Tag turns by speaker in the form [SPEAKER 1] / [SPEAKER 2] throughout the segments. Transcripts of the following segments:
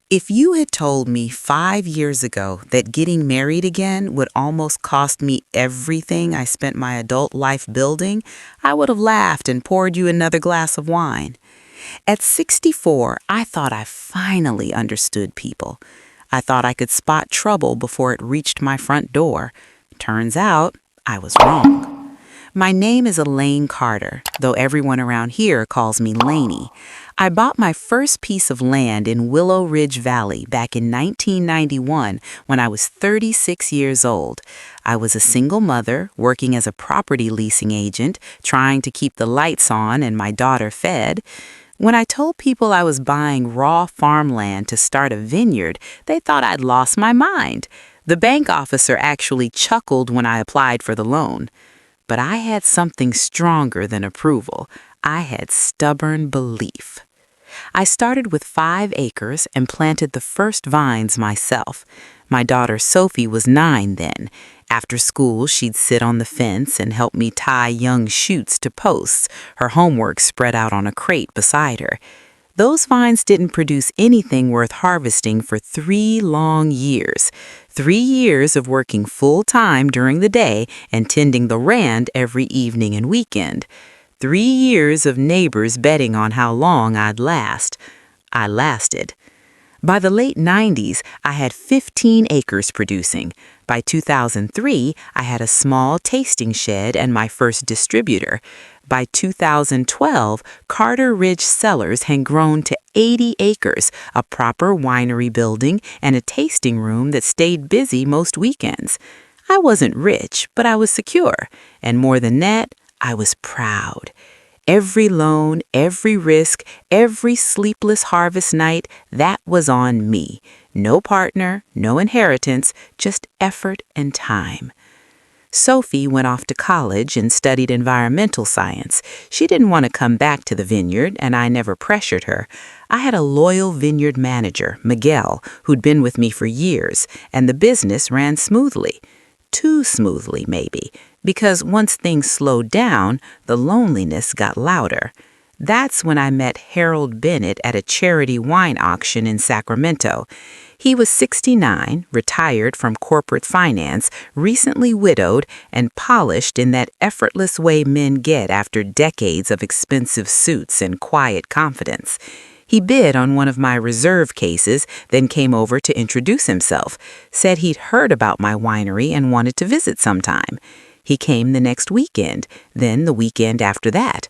[SPEAKER 1] If you had told me 5 years ago that getting married again would almost cost me everything I spent my adult life building, I would have laughed and poured you another glass of wine. At 64, I thought I finally understood people. I thought I could spot trouble before it reached my front door. Turns out, I was wrong. My name is Elaine Carter, though everyone around here calls me Laney. I bought my first piece of land in Willow Ridge Valley back in 1991 when I was 36 years old. I was a single mother working as a property leasing agent, trying to keep the lights on and my daughter fed. When I told people I was buying raw farmland to start a vineyard, they thought I'd lost my mind. The bank officer actually chuckled when I applied for the loan. But I had something stronger than approval. I had stubborn belief. I started with 5 acres and planted the first vines myself. My daughter Sophie was 9 then. After school, she'd sit on the fence and help me tie young shoots to posts, her homework spread out on a crate beside her. Those vines didn't produce anything worth harvesting for 3 long years. 3 years of working full-time during the day and tending the rand every evening and weekend. 3 years of neighbors betting on how long I'd last. I lasted. By the late 90s, I had 15 acres producing. By 2003, I had a small tasting shed and my first distributor. By 2012, Carter Ridge Cellars had grown to 80 acres, a proper winery building, and a tasting room that stayed busy most weekends. I wasn't rich, but I was secure. And more than that, I was proud. Every loan, every risk, every sleepless harvest night, that was on me. No partner, no inheritance, just effort and time. Sophie went off to college and studied environmental science. She didn't want to come back to the vineyard, and I never pressured her. I had a loyal vineyard manager, Miguel, who'd been with me for years, and the business ran smoothly. Too smoothly, maybe, because once things slowed down, the loneliness got louder. That's when I met Harold Bennett at a charity wine auction in Sacramento. He was 69, retired from corporate finance, recently widowed, and polished in that effortless way men get after decades of expensive suits and quiet confidence. He bid on one of my reserve cases, then came over to introduce himself, said he'd heard about my winery and wanted to visit sometime. He came the next weekend, then the weekend after that.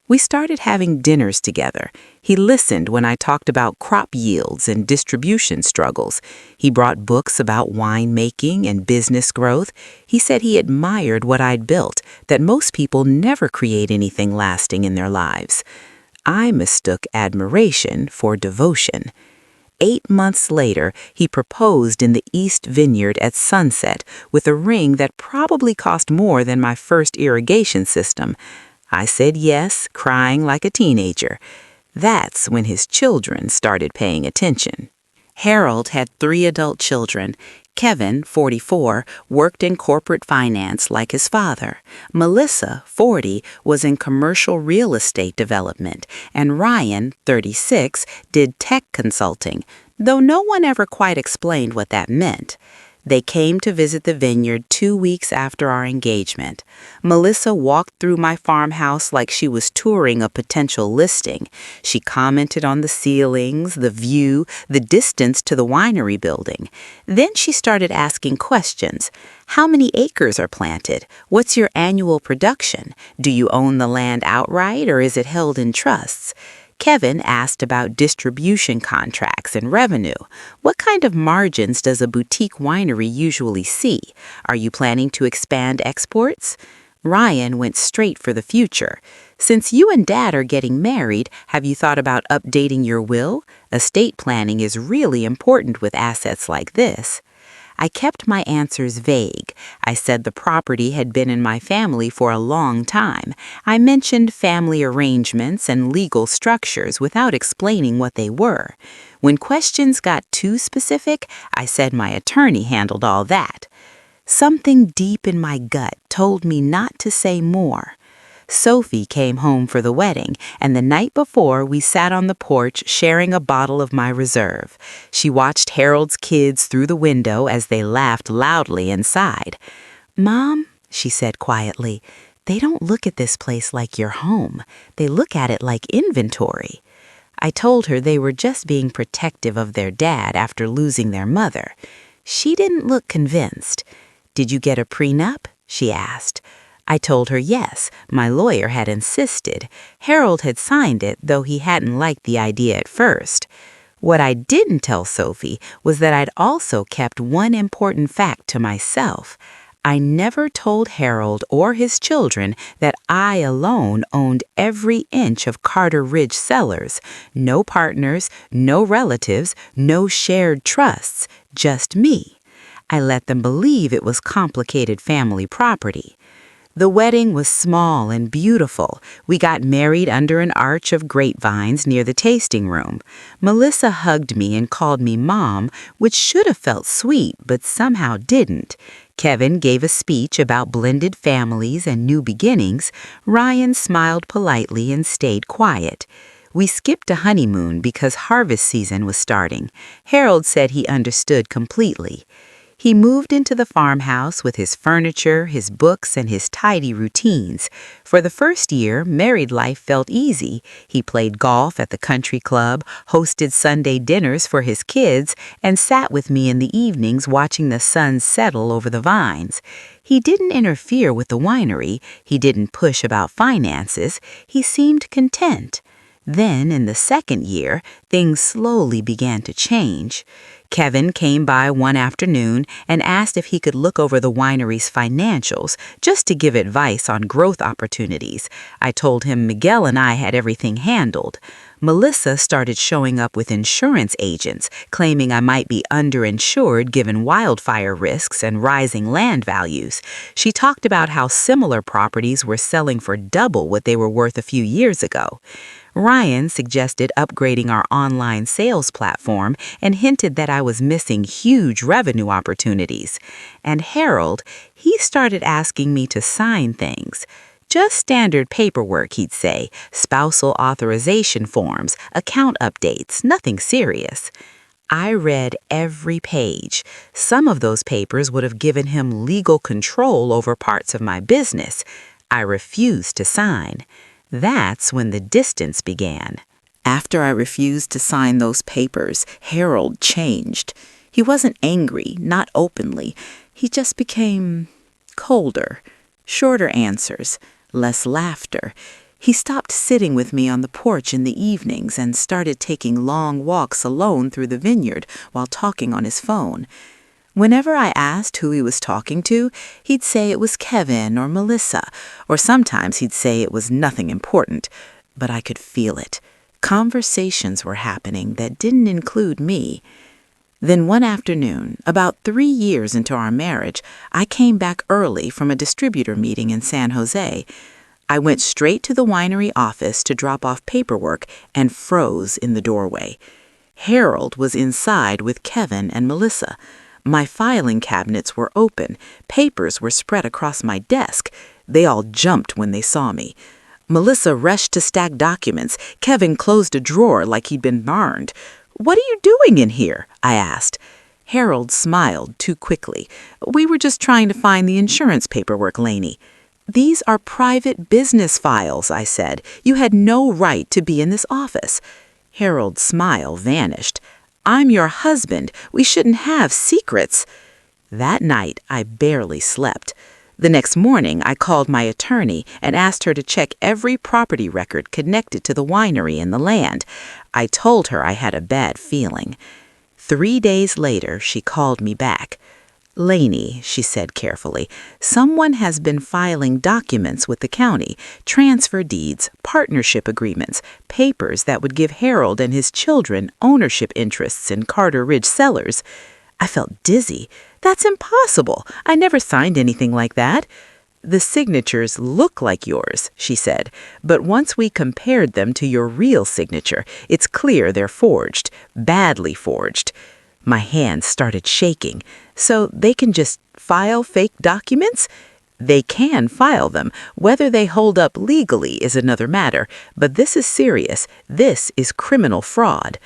[SPEAKER 1] We started having dinners together. He listened when I talked about crop yields and distribution struggles. He brought books about winemaking and business growth. He said he admired what I'd built, that most people never create anything lasting in their lives. I mistook admiration for devotion. 8 months later, he proposed in the East Vineyard at sunset with a ring that probably cost more than my first irrigation system. I said yes, crying like a teenager. That's when his children started paying attention. Harold had 3 adult children. Kevin, 44, worked in corporate finance like his father. Melissa, 40, was in commercial real estate development. And Ryan, 36, did tech consulting, though no one ever quite explained what that meant. They came to visit the vineyard 2 weeks after our engagement. Melissa walked through my farmhouse like she was touring a potential listing. She commented on the ceilings, the view, the distance to the winery building. Then she started asking questions. How many acres are planted? What's your annual production? Do you own the land outright or is it held in trusts? Kevin asked about distribution contracts and revenue. What kind of margins does a boutique winery usually see? Are you planning to expand exports? Ryan went straight for the future. Since you and Dad are getting married, have you thought about updating your will? Estate planning is really important with assets like this. I kept my answers vague. I said the property had been in my family for a long time. I mentioned family arrangements and legal structures without explaining what they were. When questions got too specific, I said my attorney handled all that. Something deep in my gut told me not to say more. Sophie came home for the wedding, and the night before we sat on the porch sharing a bottle of my reserve. She watched Harold's kids through the window as they laughed loudly inside. "Mom," she said quietly, "they don't look at this place like your home. They look at it like inventory." I told her they were just being protective of their dad after losing their mother. She didn't look convinced. "Did you get a prenup?" she asked. I told her yes, my lawyer had insisted. Harold had signed it, though he hadn't liked the idea at first. What I didn't tell Sophie was that I'd also kept one important fact to myself. I never told Harold or his children that I alone owned every inch of Carter Ridge Cellars. No partners, no relatives, no shared trusts, just me. I let them believe it was complicated family property. The wedding was small and beautiful. We got married under an arch of grapevines near the tasting room. Melissa hugged me and called me Mom, which should have felt sweet, but somehow didn't. Kevin gave a speech about blended families and new beginnings. Ryan smiled politely and stayed quiet. We skipped a honeymoon because harvest season was starting. Harold said he understood completely. He moved into the farmhouse with his furniture, his books, and his tidy routines. For the first year, married life felt easy. He played golf at the country club, hosted Sunday dinners for his kids, and sat with me in the evenings watching the sun settle over the vines. He didn't interfere with the winery. He didn't push about finances. He seemed content. Then, in the second year, things slowly began to change. Kevin came by one afternoon and asked if he could look over the winery's financials, just to give advice on growth opportunities. I told him Miguel and I had everything handled. Melissa started showing up with insurance agents, claiming I might be underinsured given wildfire risks and rising land values. She talked about how similar properties were selling for double what they were worth a few years ago. Ryan suggested upgrading our online sales platform and hinted that I was missing huge revenue opportunities. And Harold, he started asking me to sign things. Just standard paperwork, he'd say, spousal authorization forms, account updates, nothing serious. I read every page. Some of those papers would have given him legal control over parts of my business. I refused to sign. That's when the distance began. After I refused to sign those papers, Harold changed. He wasn't angry, not openly. He just became colder, shorter answers, less laughter. He stopped sitting with me on the porch in the evenings and started taking long walks alone through the vineyard while talking on his phone. Whenever I asked who he was talking to, he'd say it was Kevin or Melissa, or sometimes he'd say it was nothing important, but I could feel it. Conversations were happening that didn't include me. Then one afternoon, about 3 years into our marriage, I came back early from a distributor meeting in San Jose. I went straight to the winery office to drop off paperwork and froze in the doorway. Harold was inside with Kevin and Melissa. My filing cabinets were open. Papers were spread across my desk. They all jumped when they saw me. Melissa rushed to stack documents. Kevin closed a drawer like he'd been burned. "What are you doing in here?" I asked. Harold smiled too quickly. "We were just trying to find the insurance paperwork, Lainey." "These are private business files," I said. "You had no right to be in this office." Harold's smile vanished. "I'm your husband. We shouldn't have secrets." That night, I barely slept. The next morning, I called my attorney and asked her to check every property record connected to the winery and the land. I told her I had a bad feeling. 3 days later, she called me back. "Lainey," she said carefully, "someone has been filing documents with the county, transfer deeds, partnership agreements, papers that would give Harold and his children ownership interests in Carter Ridge Cellars." I felt dizzy. "That's impossible. I never signed anything like that." "The signatures look like yours," she said, "but once we compared them to your real signature, it's clear they're forged, badly forged." My hands started shaking. "So they can just file fake documents?" They can file them. Whether they hold up legally is another matter, but this is serious. This is criminal fraud.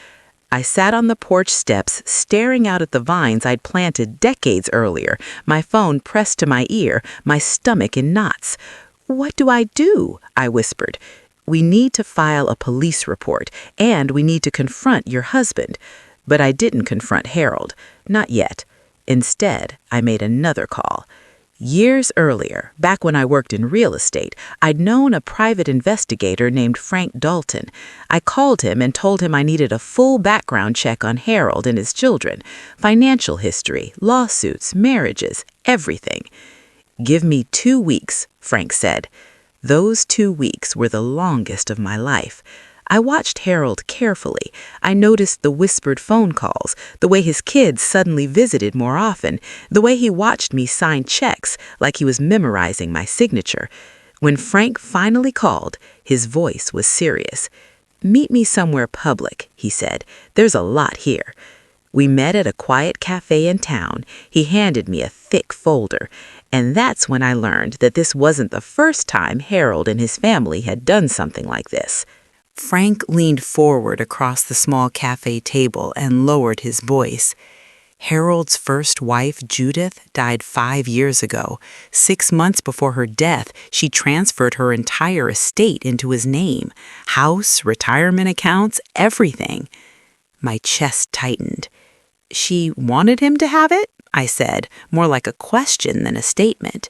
[SPEAKER 1] I sat on the porch steps, staring out at the vines I'd planted decades earlier, my phone pressed to my ear, my stomach in knots. "What do I do?" I whispered. "We need to file a police report, and we need to confront your husband." But I didn't confront Harold. Not yet. Instead, I made another call. Years earlier, back when I worked in real estate, I'd known a private investigator named Frank Dalton. I called him and told him I needed a full background check on Harold and his children, financial history, lawsuits, marriages, everything. "Give me 2 weeks," Frank said. Those 2 weeks were the longest of my life. I watched Harold carefully. I noticed the whispered phone calls, the way his kids suddenly visited more often, the way he watched me sign checks like he was memorizing my signature. When Frank finally called, his voice was serious. "Meet me somewhere public," he said. "There's a lot here." We met at a quiet cafe in town. He handed me a thick folder. And that's when I learned that this wasn't the first time Harold and his family had done something like this. Frank leaned forward across the small cafe table and lowered his voice. Harold's first wife, Judith, died 5 years ago. 6 months before her death, she transferred her entire estate into his name. House, retirement accounts, everything. My chest tightened. "She wanted him to have it?" I said, more like a question than a statement.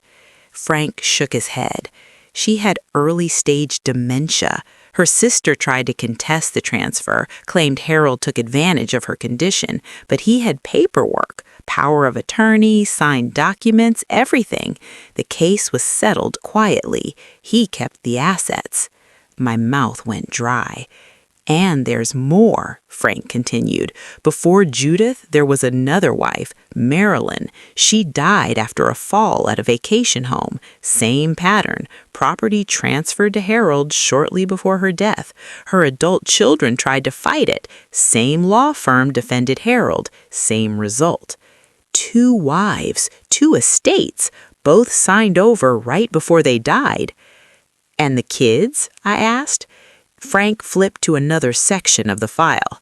[SPEAKER 1] Frank shook his head. She had early-stage dementia. Her sister tried to contest the transfer, claimed Harold took advantage of her condition, but he had paperwork, power of attorney, signed documents, everything. The case was settled quietly. He kept the assets. My mouth went dry. "And there's more," Frank continued. "Before Judith, there was another wife, Marilyn. She died after a fall at a vacation home. Same pattern. Property transferred to Harold shortly before her death. Her adult children tried to fight it. Same law firm defended Harold. Same result. 2 wives, 2 estates, both signed over right before they died." "And the kids?" I asked. Frank flipped to another section of the file.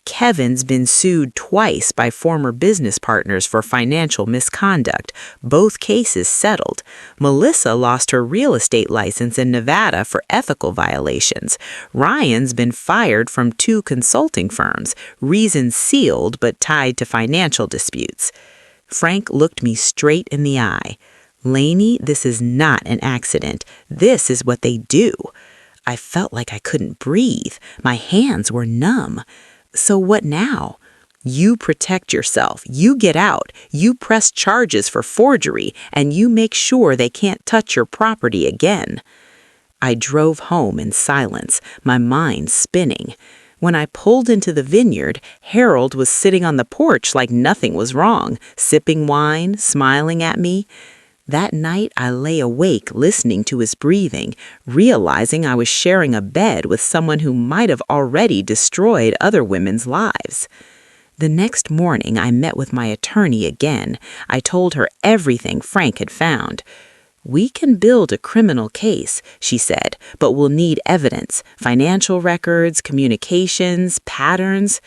[SPEAKER 1] "Kevin's been sued twice by former business partners for financial misconduct, both cases settled. Melissa lost her real estate license in Nevada for ethical violations. Ryan's been fired from 2 consulting firms, reasons sealed but tied to financial disputes." Frank looked me straight in the eye. "Lainey, this is not an accident. This is what they do." I felt like I couldn't breathe. My hands were numb. "So what now?" "You protect yourself. You get out. You press charges for forgery, and you make sure they can't touch your property again." I drove home in silence, my mind spinning. When I pulled into the vineyard, Harold was sitting on the porch like nothing was wrong, sipping wine, smiling at me. That night, I lay awake listening to his breathing, realizing I was sharing a bed with someone who might have already destroyed other women's lives. The next morning, I met with my attorney again. I told her everything Frank had found. "We can build a criminal case," she said, "but we'll need evidence, financial records, communications, patterns."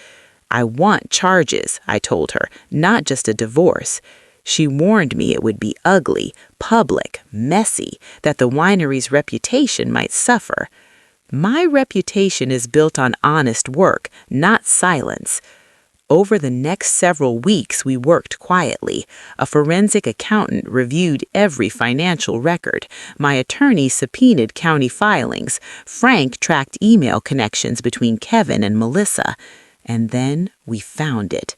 [SPEAKER 1] "I want charges," I told her, "not just a divorce." She warned me it would be ugly, public, messy, that the winery's reputation might suffer. My reputation is built on honest work, not silence. Over the next several weeks, we worked quietly. A forensic accountant reviewed every financial record. My attorney subpoenaed county filings. Frank tracked email connections between Kevin and Melissa. And then we found it.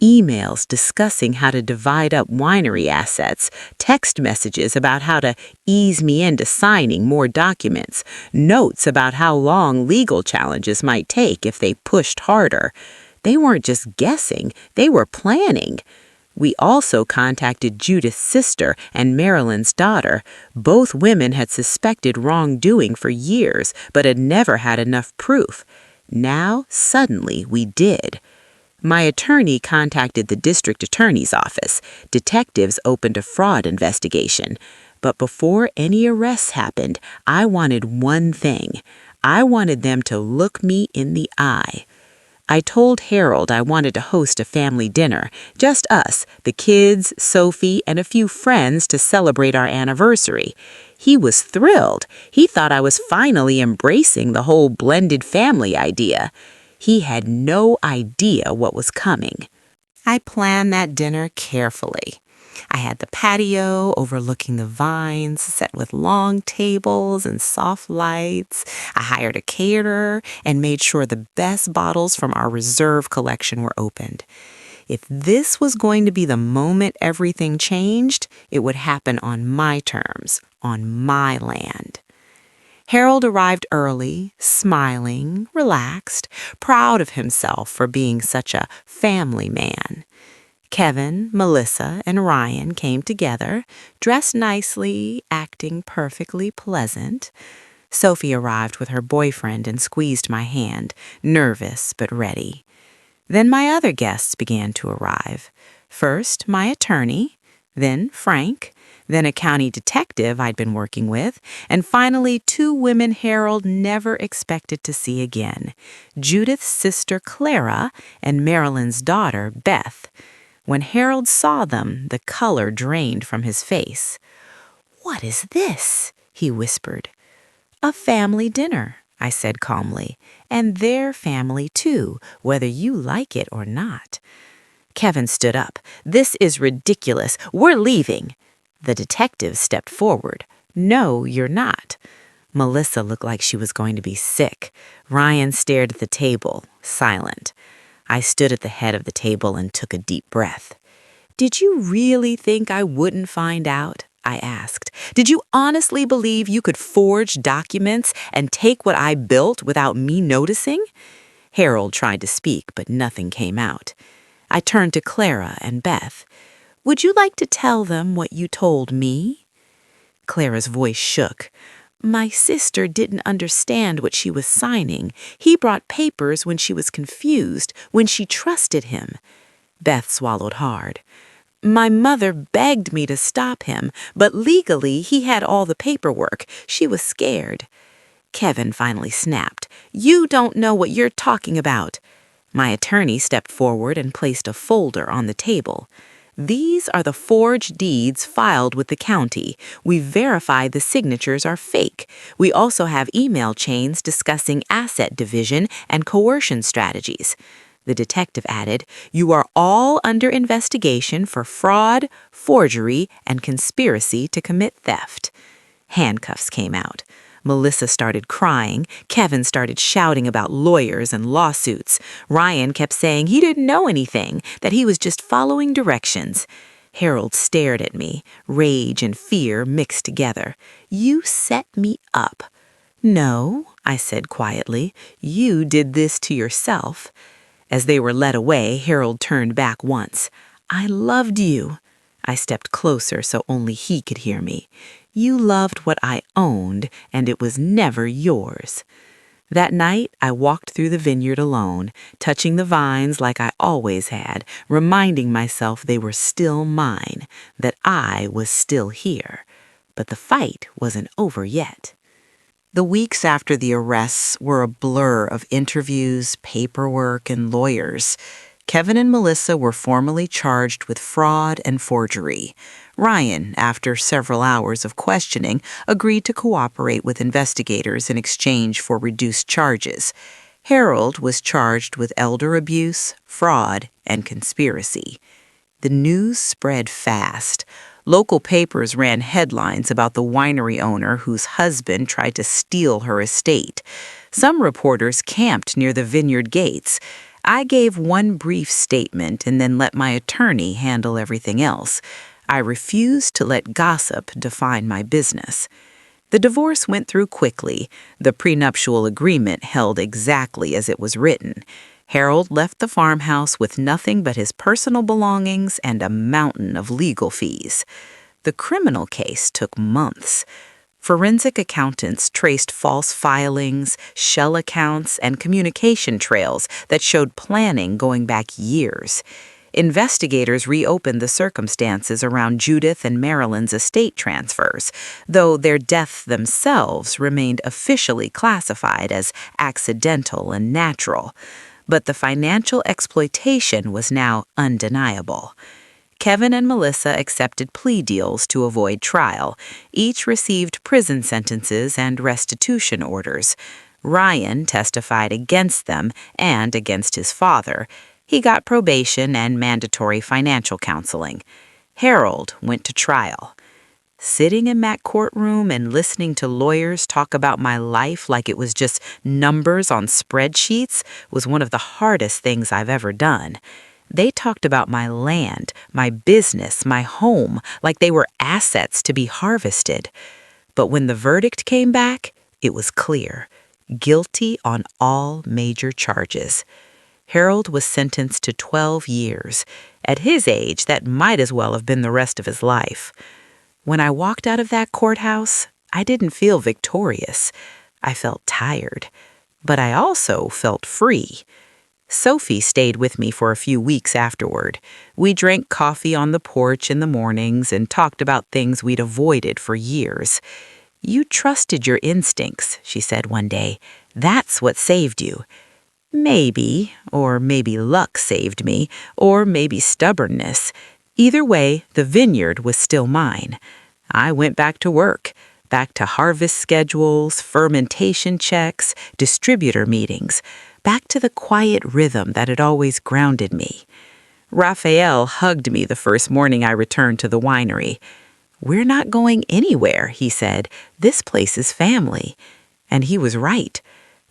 [SPEAKER 1] Emails discussing how to divide up winery assets, text messages about how to ease me into signing more documents, notes about how long legal challenges might take if they pushed harder. They weren't just guessing, they were planning. We also contacted Judith's sister and Marilyn's daughter. Both women had suspected wrongdoing for years, but had never had enough proof. Now, suddenly, we did. My attorney contacted the district attorney's office. Detectives opened a fraud investigation. But before any arrests happened, I wanted one thing. I wanted them to look me in the eye. I told Harold I wanted to host a family dinner, just us, the kids, Sophie, and a few friends to celebrate our anniversary. He was thrilled. He thought I was finally embracing the whole blended family idea. He had no idea what was coming. I planned that dinner carefully. I had the patio overlooking the vines, set with long tables and soft lights. I hired a caterer and made sure the best bottles from our reserve collection were opened. If this was going to be the moment everything changed, it would happen on my terms, on my land. Harold arrived early, smiling, relaxed, proud of himself for being such a family man. Kevin, Melissa, and Ryan came together, dressed nicely, acting perfectly pleasant. Sophie arrived with her boyfriend and squeezed my hand, nervous but ready. Then my other guests began to arrive. First, my attorney, then Frank, then a county detective I'd been working with, and finally 2 women Harold never expected to see again, Judith's sister Clara and Marilyn's daughter Beth. When Harold saw them, the color drained from his face. "What is this?" he whispered. "A family dinner," I said calmly, "and their family too, whether you like it or not." Kevin stood up. "This is ridiculous. We're leaving." The detective stepped forward. "No, you're not." Melissa looked like she was going to be sick. Ryan stared at the table, silent. I stood at the head of the table and took a deep breath. "Did you really think I wouldn't find out?" I asked. "Did you honestly believe you could forge documents and take what I built without me noticing?" Harold tried to speak, but nothing came out. I turned to Clara and Beth. "Would you like to tell them what you told me?" Clara's voice shook. "My sister didn't understand what she was signing. He brought papers when she was confused, when she trusted him." Beth swallowed hard. "My mother begged me to stop him, but legally he had all the paperwork. She was scared." Kevin finally snapped. "You don't know what you're talking about." My attorney stepped forward and placed a folder on the table. "These are the forged deeds filed with the county. We verified the signatures are fake. We also have email chains discussing asset division and coercion strategies." The detective added, "You are all under investigation for fraud, forgery, and conspiracy to commit theft." Handcuffs came out. Melissa started crying. Kevin started shouting about lawyers and lawsuits. Ryan kept saying he didn't know anything, that he was just following directions. Harold stared at me, rage and fear mixed together. "You set me up." "No," I said quietly, "you did this to yourself." As they were led away, Harold turned back once. "I loved you." I stepped closer so only he could hear me. "You loved what I owned, and it was never yours." That night, I walked through the vineyard alone, touching the vines like I always had, reminding myself they were still mine, that I was still here. But the fight wasn't over yet. The weeks after the arrests were a blur of interviews, paperwork, and lawyers. Kevin and Melissa were formally charged with fraud and forgery. Ryan, after several hours of questioning, agreed to cooperate with investigators in exchange for reduced charges. Harold was charged with elder abuse, fraud, and conspiracy. The news spread fast. Local papers ran headlines about the winery owner whose husband tried to steal her estate. Some reporters camped near the vineyard gates. I gave one brief statement and then let my attorney handle everything else. I refused to let gossip define my business. The divorce went through quickly. The prenuptial agreement held exactly as it was written. Harold left the farmhouse with nothing but his personal belongings and a mountain of legal fees. The criminal case took months. Forensic accountants traced false filings, shell accounts, and communication trails that showed planning going back years. Investigators reopened the circumstances around Judith and Marilyn's estate transfers, though their deaths themselves remained officially classified as accidental and natural. But the financial exploitation was now undeniable. Kevin and Melissa accepted plea deals to avoid trial. Each received prison sentences and restitution orders. Ryan testified against them and against his father. He got probation and mandatory financial counseling. Harold went to trial. Sitting in that courtroom and listening to lawyers talk about my life like it was just numbers on spreadsheets was one of the hardest things I've ever done. They talked about my land, my business, my home, like they were assets to be harvested. But when the verdict came back, it was clear. Guilty on all major charges. Harold was sentenced to 12 years. At his age, that might as well have been the rest of his life. When I walked out of that courthouse, I didn't feel victorious. I felt tired. But I also felt free. Sophie stayed with me for a few weeks afterward. We drank coffee on the porch in the mornings and talked about things we'd avoided for years. "You trusted your instincts," she said one day. "That's what saved you." Maybe, or maybe luck saved me, or maybe stubbornness. Either way, the vineyard was still mine. I went back to work, back to harvest schedules, fermentation checks, distributor meetings, back to the quiet rhythm that had always grounded me. Raphael hugged me the first morning I returned to the winery. "We're not going anywhere," he said. "This place is family." And he was right.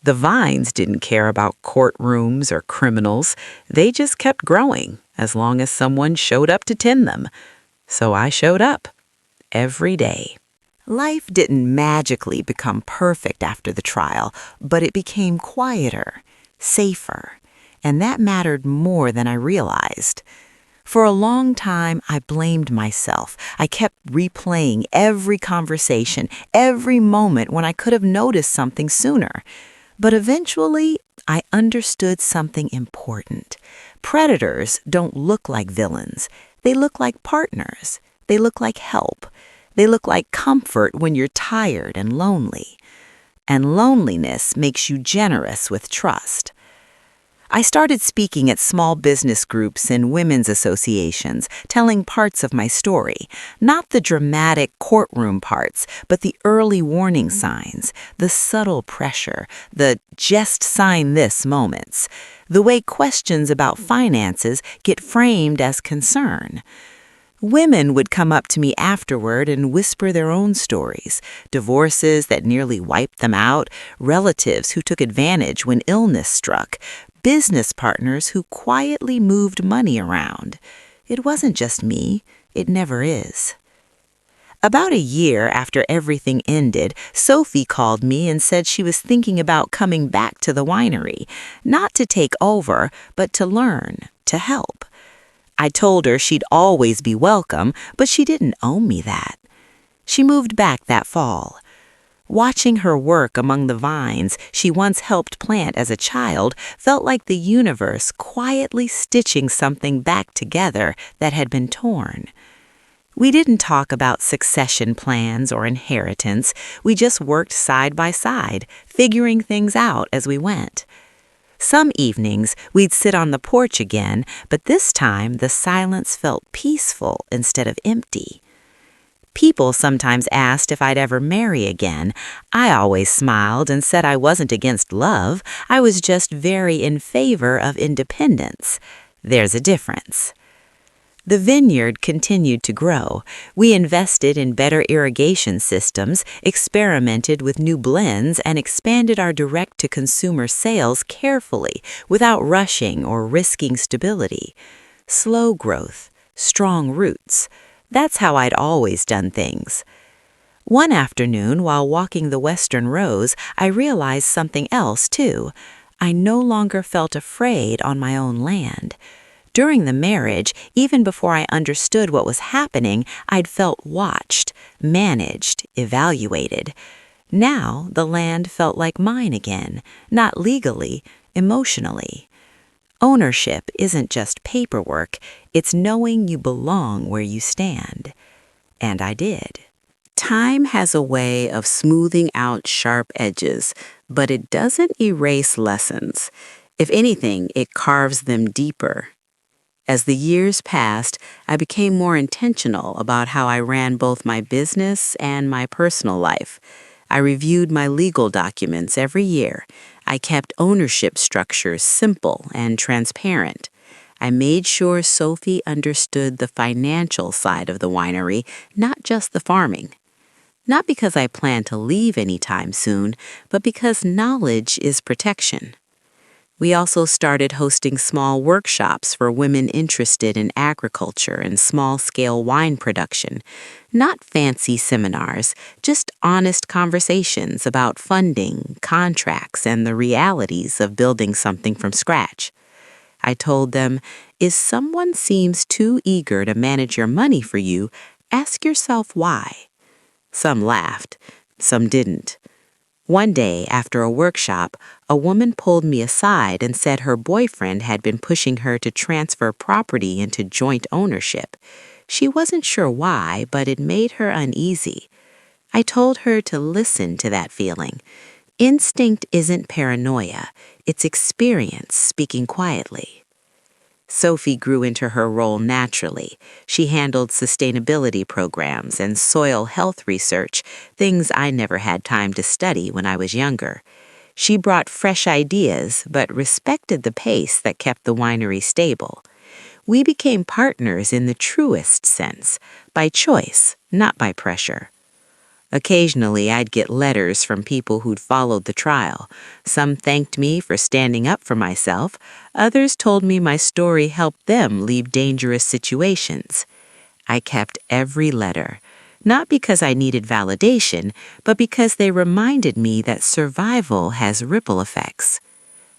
[SPEAKER 1] The vines didn't care about courtrooms or criminals. They just kept growing as long as someone showed up to tend them. So I showed up every day. Life didn't magically become perfect after the trial, but it became quieter, safer, and that mattered more than I realized. For a long time, I blamed myself. I kept replaying every conversation, every moment when I could have noticed something sooner. But eventually, I understood something important. Predators don't look like villains. They look like partners. They look like help. They look like comfort when you're tired and lonely. And loneliness makes you generous with trust. I started speaking at small business groups and women's associations, telling parts of my story, not the dramatic courtroom parts, but the early warning signs, the subtle pressure, the just sign this moments, the way questions about finances get framed as concern. Women would come up to me afterward and whisper their own stories, divorces that nearly wiped them out, relatives who took advantage when illness struck, business partners who quietly moved money around. It wasn't just me. It never is. About a year after everything ended, Sophie called me and said she was thinking about coming back to the winery, not to take over, but to learn, to help. I told her she'd always be welcome, but she didn't owe me that. She moved back that fall. Watching her work among the vines she once helped plant as a child felt like the universe quietly stitching something back together that had been torn. We didn't talk about succession plans or inheritance. We just worked side by side, figuring things out as we went. Some evenings we'd sit on the porch again, but this time the silence felt peaceful instead of empty. People sometimes asked if I'd ever marry again. I always smiled and said I wasn't against love. I was just very in favor of independence. There's a difference. The vineyard continued to grow. We invested in better irrigation systems, experimented with new blends, and expanded our direct-to-consumer sales carefully without rushing or risking stability. Slow growth, strong roots. That's how I'd always done things. One afternoon, while walking the western rows, I realized something else, too. I no longer felt afraid on my own land. During the marriage, even before I understood what was happening, I'd felt watched, managed, evaluated. Now, the land felt like mine again, not legally, emotionally. Ownership isn't just paperwork, it's knowing you belong where you stand. And I did. Time has a way of smoothing out sharp edges, but it doesn't erase lessons. If anything, it carves them deeper. As the years passed, I became more intentional about how I ran both my business and my personal life. I reviewed my legal documents every year. I kept ownership structures simple and transparent. I made sure Sophie understood the financial side of the winery, not just the farming. Not because I plan to leave anytime soon, but because knowledge is protection. We also started hosting small workshops for women interested in agriculture and small-scale wine production. Not fancy seminars, just honest conversations about funding, contracts, and the realities of building something from scratch. I told them, if someone seems too eager to manage your money for you, ask yourself why. Some laughed, some didn't. One day, after a workshop, a woman pulled me aside and said her boyfriend had been pushing her to transfer property into joint ownership. She wasn't sure why, but it made her uneasy. I told her to listen to that feeling. Instinct isn't paranoia, it's experience speaking quietly. Sophie grew into her role naturally. She handled sustainability programs and soil health research, things I never had time to study when I was younger. She brought fresh ideas, but respected the pace that kept the winery stable. We became partners in the truest sense, by choice, not by pressure. Occasionally, I'd get letters from people who'd followed the trial. Some thanked me for standing up for myself. Others told me my story helped them leave dangerous situations. I kept every letter, not because I needed validation, but because they reminded me that survival has ripple effects.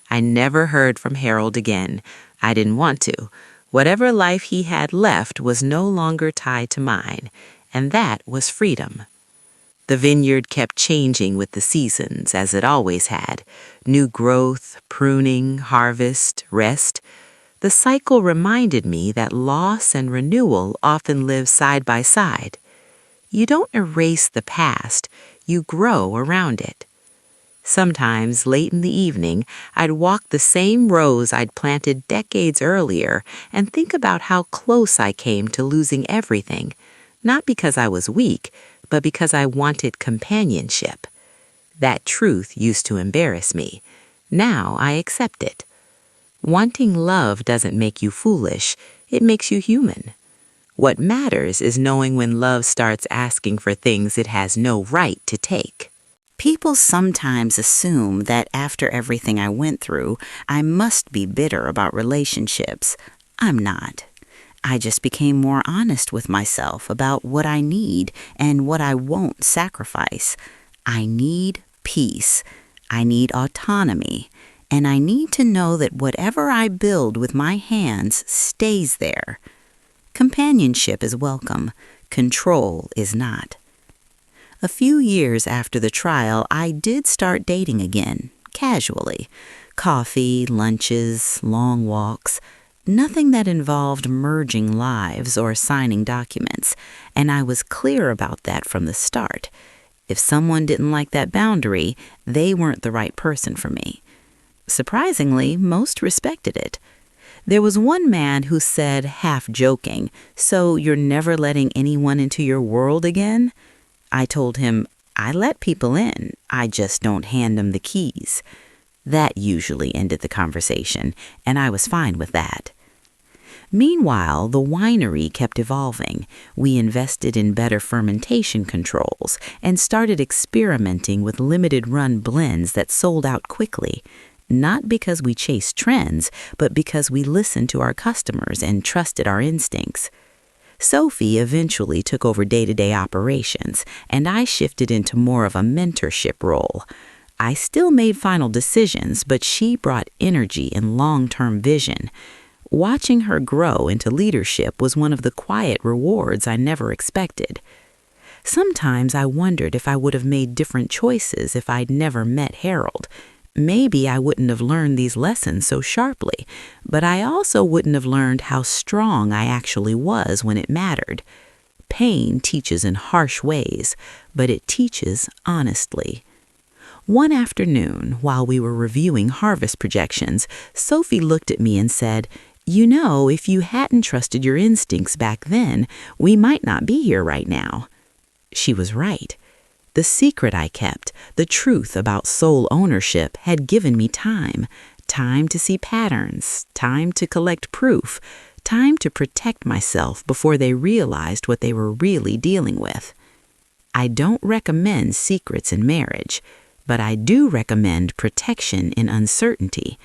[SPEAKER 1] I never heard from Harold again. I didn't want to. Whatever life he had left was no longer tied to mine, and that was freedom. The vineyard kept changing with the seasons, as it always had. New growth, pruning, harvest, rest. The cycle reminded me that loss and renewal often live side by side. You don't erase the past, you grow around it. Sometimes, late in the evening, I'd walk the same rows I'd planted decades earlier and think about how close I came to losing everything, not because I was weak, but because I wanted companionship. That truth used to embarrass me. Now I accept it. Wanting love doesn't make you foolish, it makes you human. What matters is knowing when love starts asking for things it has no right to take. People sometimes assume that after everything I went through, I must be bitter about relationships. I'm not. I just became more honest with myself about what I need and what I won't sacrifice. I need peace. I need autonomy. And I need to know that whatever I build with my hands stays there. Companionship is welcome. Control is not. A few years after the trial, I did start dating again, casually. Coffee, lunches, long walks. Nothing that involved merging lives or signing documents, and I was clear about that from the start. If someone didn't like that boundary, they weren't the right person for me. Surprisingly, most respected it. There was one man who said, half joking, "So you're never letting anyone into your world again?" I told him, "I let people in, I just don't hand them the keys." That usually ended the conversation, and I was fine with that. Meanwhile, the winery kept evolving. We invested in better fermentation controls and started experimenting with limited-run blends that sold out quickly, not because we chased trends, but because we listened to our customers and trusted our instincts. Sophie eventually took over day-to-day operations, and I shifted into more of a mentorship role. I still made final decisions, but she brought energy and long-term vision. Watching her grow into leadership was one of the quiet rewards I never expected. Sometimes I wondered if I would have made different choices if I'd never met Harold. Maybe I wouldn't have learned these lessons so sharply, but I also wouldn't have learned how strong I actually was when it mattered. Pain teaches in harsh ways, but it teaches honestly. One afternoon, while we were reviewing harvest projections, Sophie looked at me and said, "You know, if you hadn't trusted your instincts back then, we might not be here right now." She was right. The secret I kept, the truth about soul ownership, had given me time. Time to see patterns, time to collect proof, time to protect myself before they realized what they were really dealing with. I don't recommend secrets in marriage, but I do recommend protection in uncertainty.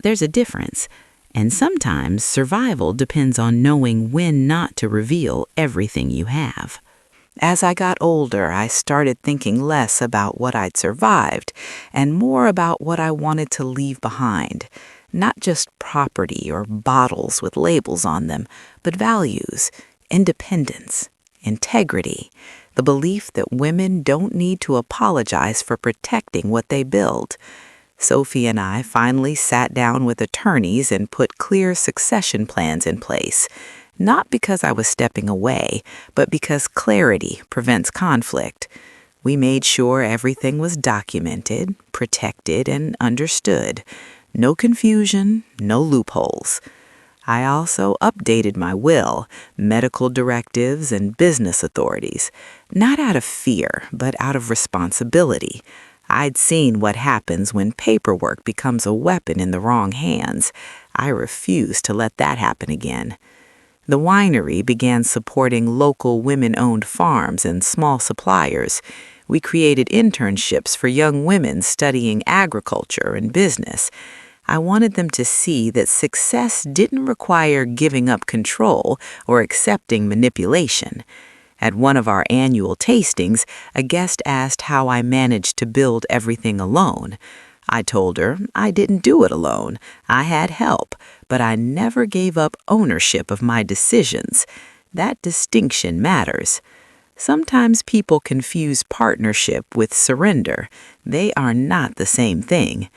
[SPEAKER 1] There's a difference, and sometimes survival depends on knowing when not to reveal everything you have. As I got older, I started thinking less about what I'd survived and more about what I wanted to leave behind. Not just property or bottles with labels on them, but values, independence, integrity, the belief that women don't need to apologize for protecting what they build. Sophie and I finally sat down with attorneys and put clear succession plans in place. Not because I was stepping away, but because clarity prevents conflict. We made sure everything was documented, protected, and understood. No confusion, no loopholes. I also updated my will, medical directives, and business authorities, not out of fear, but out of responsibility. I'd seen what happens when paperwork becomes a weapon in the wrong hands. I refused to let that happen again. The winery began supporting local women-owned farms and small suppliers. We created internships for young women studying agriculture and business. I wanted them to see that success didn't require giving up control or accepting manipulation. At one of our annual tastings, a guest asked how I managed to build everything alone. I told her I didn't do it alone. I had help, but I never gave up ownership of my decisions. That distinction matters. Sometimes people confuse partnership with surrender. They are not the same thing.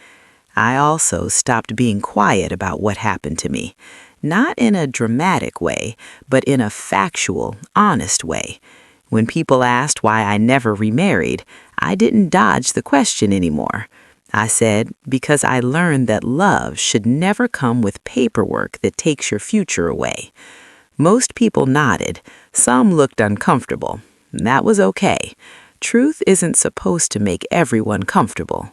[SPEAKER 1] I also stopped being quiet about what happened to me. Not in a dramatic way, but in a factual, honest way. When people asked why I never remarried, I didn't dodge the question anymore. I said, because I learned that love should never come with paperwork that takes your future away. Most people nodded. Some looked uncomfortable. That was okay. Truth isn't supposed to make everyone comfortable.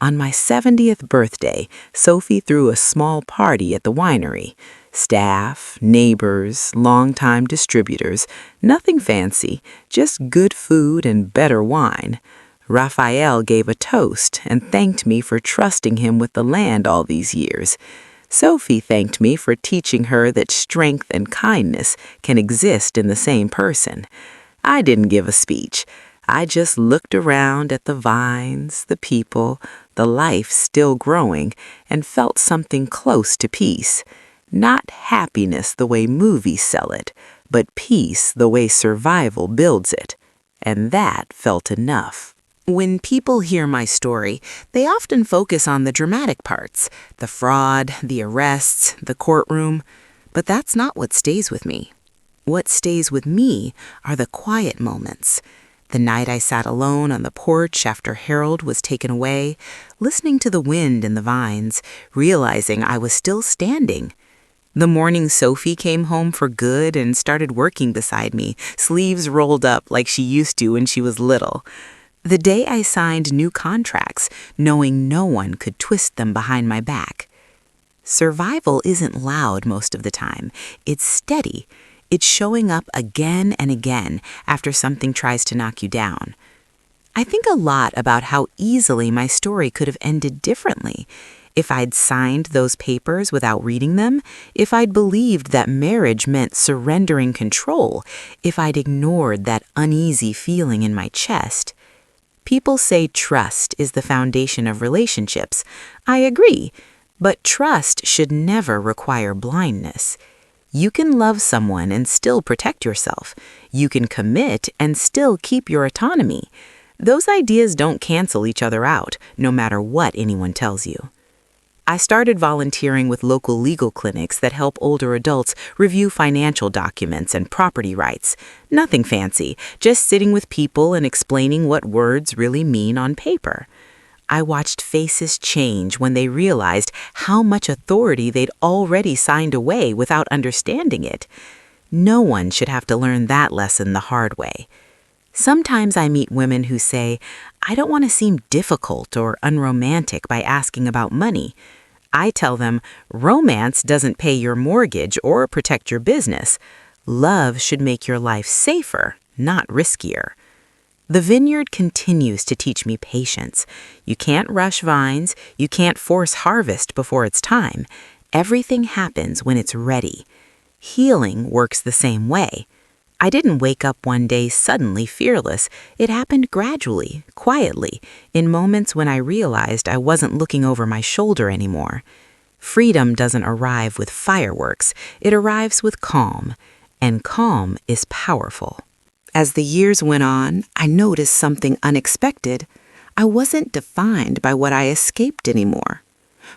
[SPEAKER 1] On my 70th birthday, Sophie threw a small party at the winery. Staff, neighbors, longtime distributors, nothing fancy, just good food and better wine. Raphael gave a toast and thanked me for trusting him with the land all these years. Sophie thanked me for teaching her that strength and kindness can exist in the same person. I didn't give a speech. I just looked around at the vines, the people, the life still growing, and felt something close to peace. Not happiness the way movies sell it, but peace the way survival builds it. And that felt enough. When people hear my story, they often focus on the dramatic parts, the fraud, the arrests, the courtroom. But that's not what stays with me. What stays with me are the quiet moments. The night I sat alone on the porch after Harold was taken away, listening to the wind in the vines, realizing I was still standing. The morning Sophie came home for good and started working beside me, sleeves rolled up like she used to when she was little. The day I signed new contracts, knowing no one could twist them behind my back. Survival isn't loud most of the time. It's steady. It's showing up again and again after something tries to knock you down. I think a lot about how easily my story could have ended differently. If I'd signed those papers without reading them, if I'd believed that marriage meant surrendering control, if I'd ignored that uneasy feeling in my chest. People say trust is the foundation of relationships. I agree, but trust should never require blindness. You can love someone and still protect yourself. You can commit and still keep your autonomy. Those ideas don't cancel each other out, no matter what anyone tells you. I started volunteering with local legal clinics that help older adults review financial documents and property rights. Nothing fancy, just sitting with people and explaining what words really mean on paper. I watched faces change when they realized how much authority they'd already signed away without understanding it. No one should have to learn that lesson the hard way. Sometimes I meet women who say, I don't want to seem difficult or unromantic by asking about money. I tell them, romance doesn't pay your mortgage or protect your business. Love should make your life safer, not riskier. The vineyard continues to teach me patience. You can't rush vines. You can't force harvest before it's time. Everything happens when it's ready. Healing works the same way. I didn't wake up one day suddenly fearless. It happened gradually, quietly, in moments when I realized I wasn't looking over my shoulder anymore. Freedom doesn't arrive with fireworks. It arrives with calm, and calm is powerful. As the years went on, I noticed something unexpected. I wasn't defined by what I escaped anymore.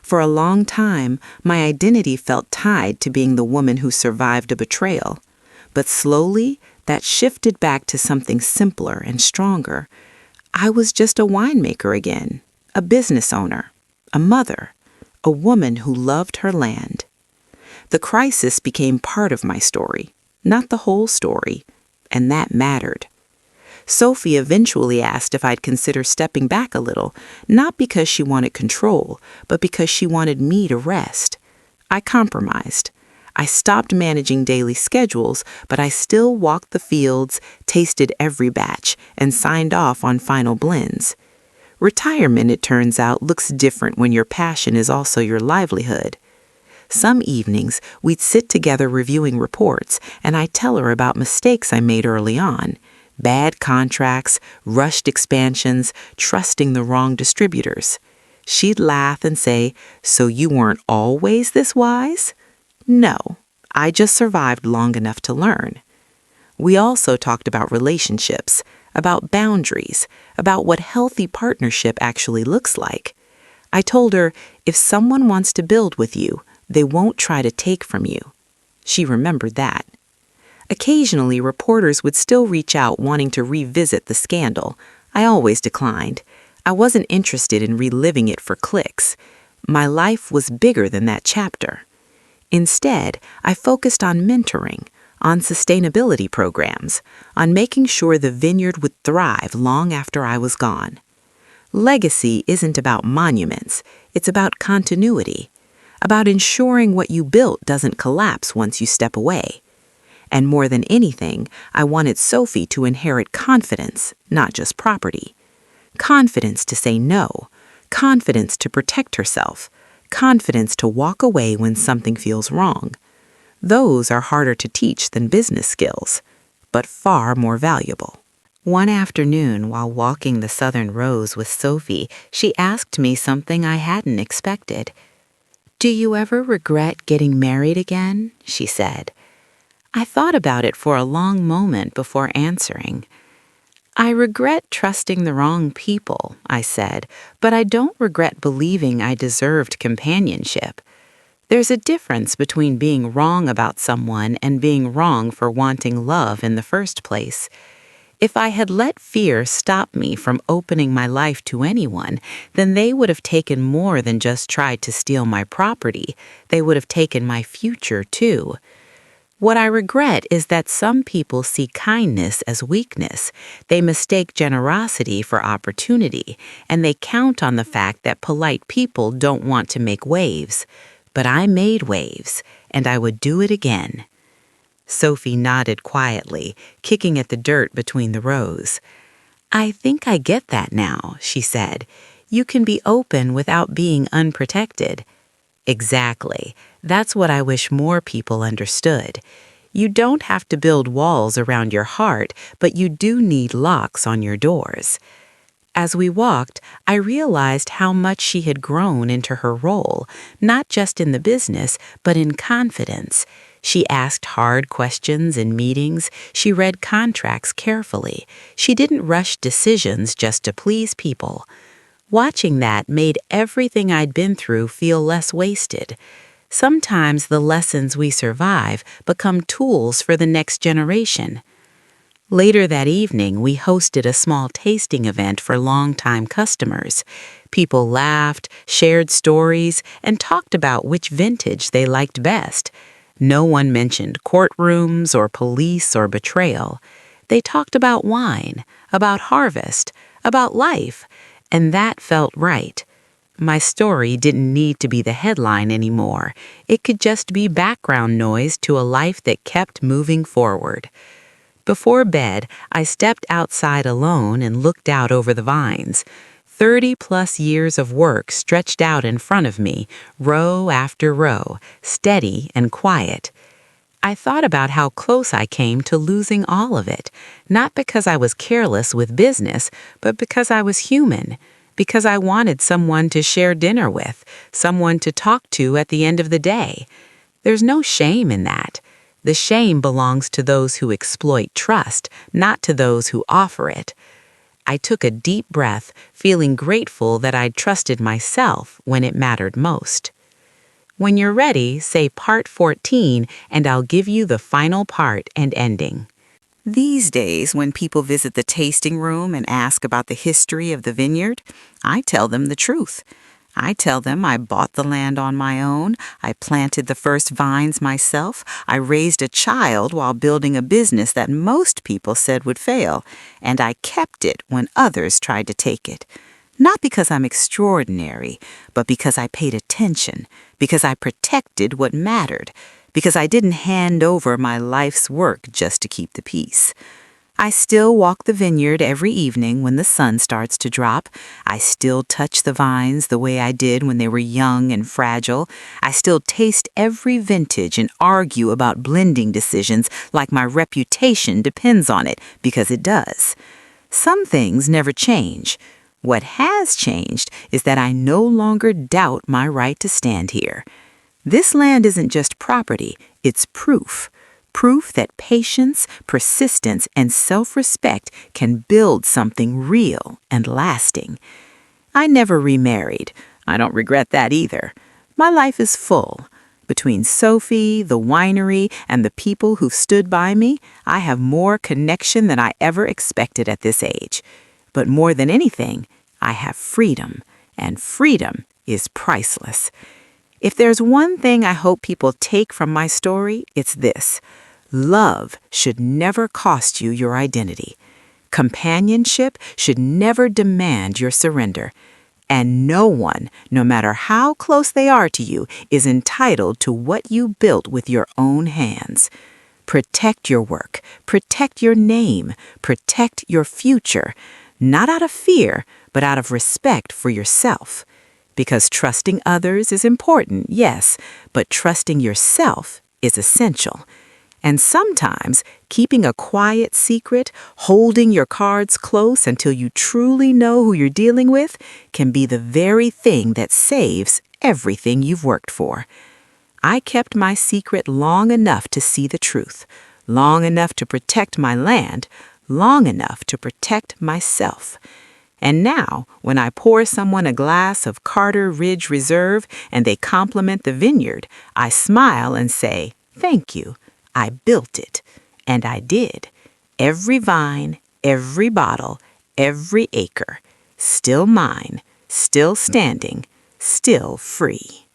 [SPEAKER 1] For a long time, my identity felt tied to being the woman who survived a betrayal. But slowly, that shifted back to something simpler and stronger. I was just a winemaker again, a business owner, a mother, a woman who loved her land. The crisis became part of my story, not the whole story, and that mattered. Sophie eventually asked if I'd consider stepping back a little, not because she wanted control, but because she wanted me to rest. I compromised. I stopped managing daily schedules, but I still walked the fields, tasted every batch, and signed off on final blends. Retirement, it turns out, looks different when your passion is also your livelihood. Some evenings, we'd sit together reviewing reports, and I'd tell her about mistakes I made early on. Bad contracts, rushed expansions, trusting the wrong distributors. She'd laugh and say, "So you weren't always this wise?" No, I just survived long enough to learn. We also talked about relationships, about boundaries, about what healthy partnership actually looks like. I told her, if someone wants to build with you, they won't try to take from you. She remembered that. Occasionally, reporters would still reach out wanting to revisit the scandal. I always declined. I wasn't interested in reliving it for clicks. My life was bigger than that chapter. Instead, I focused on mentoring, on sustainability programs, on making sure the vineyard would thrive long after I was gone. Legacy isn't about monuments, it's about continuity, about ensuring what you built doesn't collapse once you step away. And more than anything, I wanted Sophie to inherit confidence, not just property. Confidence to say no, confidence to protect herself, confidence to walk away when something feels wrong. Those are harder to teach than business skills, but far more valuable. One afternoon, while walking the Southern Rows with Sophie, she asked me something I hadn't expected. "Do you ever regret getting married again?" she said. I thought about it for a long moment before answering. "I regret trusting the wrong people," I said, "but I don't regret believing I deserved companionship. There's a difference between being wrong about someone and being wrong for wanting love in the first place. If I had let fear stop me from opening my life to anyone, then they would have taken more than just tried to steal my property. They would have taken my future, too. What I regret is that some people see kindness as weakness. They mistake generosity for opportunity, and they count on the fact that polite people don't want to make waves. But I made waves, and I would do it again." Sophie nodded quietly, kicking at the dirt between the rows. "I think I get that now," she said. "You can be open without being unprotected." Exactly. That's what I wish more people understood. You don't have to build walls around your heart, but you do need locks on your doors. As we walked, I realized how much she had grown into her role, not just in the business, but in confidence. She asked hard questions in meetings. She read contracts carefully. She didn't rush decisions just to please people. Watching that made everything I'd been through feel less wasted. Sometimes the lessons we survive become tools for the next generation. Later that evening, we hosted a small tasting event for longtime customers. People laughed, shared stories, and talked about which vintage they liked best. No one mentioned courtrooms or police or betrayal. They talked about wine, about harvest, about life, and that felt right. My story didn't need to be the headline anymore. It could just be background noise to a life that kept moving forward. Before bed, I stepped outside alone and looked out over the vines. 30-plus years of work stretched out in front of me, row after row, steady and quiet. I thought about how close I came to losing all of it, not because I was careless with business, but because I was human, because I wanted someone to share dinner with, someone to talk to at the end of the day. There's no shame in that. The shame belongs to those who exploit trust, not to those who offer it. I took a deep breath, feeling grateful that I'd trusted myself when it mattered most. When you're ready, say part 14, and I'll give you the final part and ending. These days, when people visit the tasting room and ask about the history of the vineyard, I tell them the truth. I tell them I bought the land on my own, I planted the first vines myself, I raised a child while building a business that most people said would fail, and I kept it when others tried to take it. Not because I'm extraordinary, but because I paid attention, because I protected what mattered, because I didn't hand over my life's work just to keep the peace. I still walk the vineyard every evening when the sun starts to drop. I still touch the vines the way I did when they were young and fragile. I still taste every vintage and argue about blending decisions like my reputation depends on it, because it does. Some things never change. What has changed is that I no longer doubt my right to stand here. This land isn't just property, it's proof. Proof that patience, persistence, and self-respect can build something real and lasting. I never remarried. I don't regret that either. My life is full. Between Sophie, the winery, and the people who've stood by me, I have more connection than I ever expected at this age. But more than anything, I have freedom, and freedom is priceless. If there's one thing I hope people take from my story, it's this. Love should never cost you your identity. Companionship should never demand your surrender. And no one, no matter how close they are to you, is entitled to what you built with your own hands. Protect your work, protect your name, protect your future, not out of fear, but out of respect for yourself. Because trusting others is important, yes, but trusting yourself is essential. And sometimes keeping a quiet secret, holding your cards close until you truly know who you're dealing with, can be the very thing that saves everything you've worked for. I kept my secret long enough to see the truth, long enough to protect my land, long enough to protect myself. And now, when I pour someone a glass of Carter Ridge Reserve and they compliment the vineyard, I smile and say, "Thank you. I built it." And I did. Every vine, every bottle, every acre. Still mine, still standing, still free.